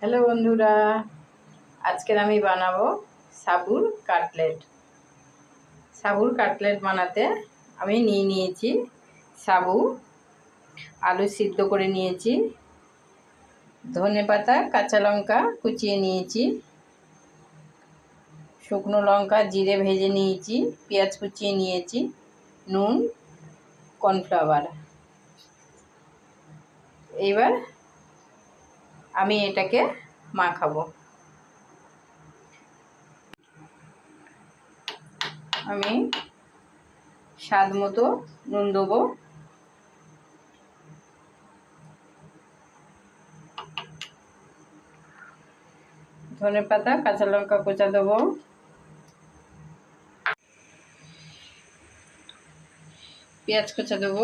Hello বন্ধুরা, আজকের আমি বানাবো সাবুর কাটলেট। সাবুর কাটলেট বানাতে আমি নিয়েছি সাবু, আলু সিদ্ধ করে নিয়েছি, ধনেপাতা কাঁচা লঙ্কা কুচিয়ে নিয়েছি, শুকনো লঙ্কা জিরে ভেজে নিয়েছি, পেঁয়াজ কুচিয়ে নিয়েছি, নুন, কর্নফ্লাওয়ার। এইবার আমি এটাকে মাখাবো। আমি স্বাদ মতো নুন দেবো, ধনেপাতা কাঁচা লঙ্কা কোচা দেবো, পেঁয়াজ কোচা দেবো,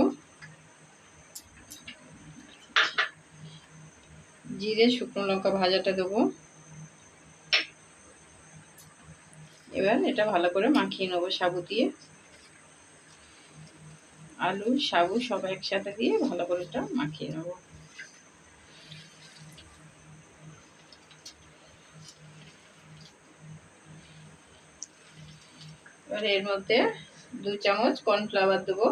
জিরে শুকনো লঙ্কা ভাজাটা দেবো। এবার এটা ভালো করে মাখিয়ে নেবো সাবু দিয়ে, আলু সাবু সব একসাথে দিয়ে ভালো করে এটা মাখিয়ে নেবো। এবার এর মধ্যে 2 চামচ কর্নফ্লাওয়ার দেবো,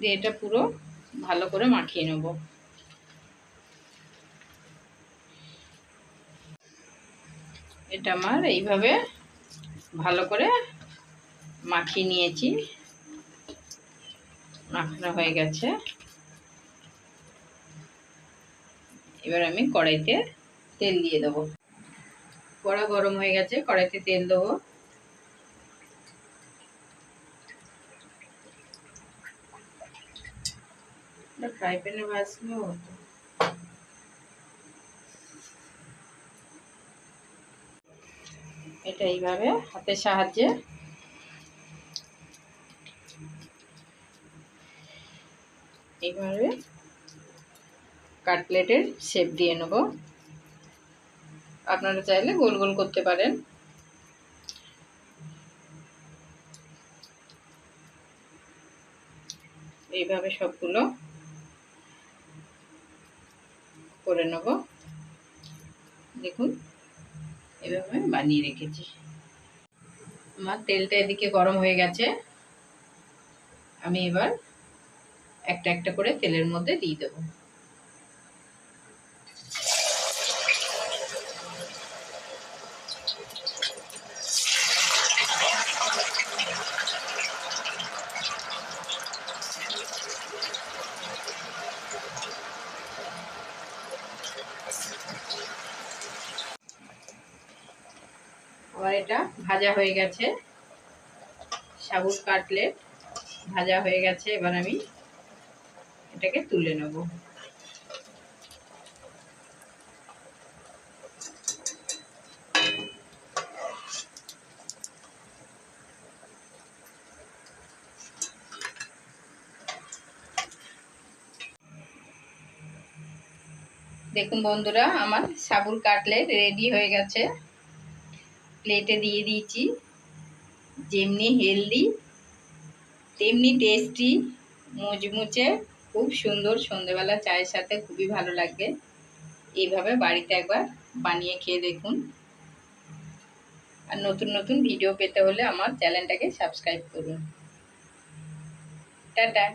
দিয়ে এটা পুরো ভালো করে মাখিয়ে নেব। এটা আমার এইভাবে ভালো করে মাখিয়ে নিয়েছি, মাখানো হয়ে গেছে। এবার আমি কড়াইতে তেল দিয়ে দেবো। কড়া গরম হয়ে গেছে, কড়াইতে তেল দেবো। ফ্রাই প্যানে ভাজলেও হতো। এটা এইভাবে হাতের সাহায্যে এইভাবে কাটলেটের শেপ দিয়ে নেব। আপনারা চাইলে গোল গোল করতে পারেন। এইভাবে সবগুলো করে নেব। দেখুন এভাবে বানিয়ে রেখেছি। আমার তেলটা এদিকে গরম হয়ে গেছে। আমি এবার একটা একটা করে তেলের মধ্যে দিয়ে দেব। আবার এটা ভাজা হয়ে গেছে, সাবুর কাটলেট ভাজা হয়ে গেছে। এবার আমি এটাকে তুলে নেব। দেখুন বন্ধুরা, আমার সাবুর কাটলেট রেডি হয়ে গেছে। প্লেটে দিয়ে দিয়েছি। যেমনি হেলদি তেমনি টেস্টি, মুচমুচে, খুব সুন্দর। সন্ধ্যেবেলা চায়ের সাথে খুবই ভালো লাগবে। এইভাবে বাড়িতে একবার বানিয়ে খেয়ে দেখুন। আর নতুন নতুন ভিডিও পেতে হলে আমার চ্যানেলটাকে সাবস্ক্রাইব করুন। টাটা।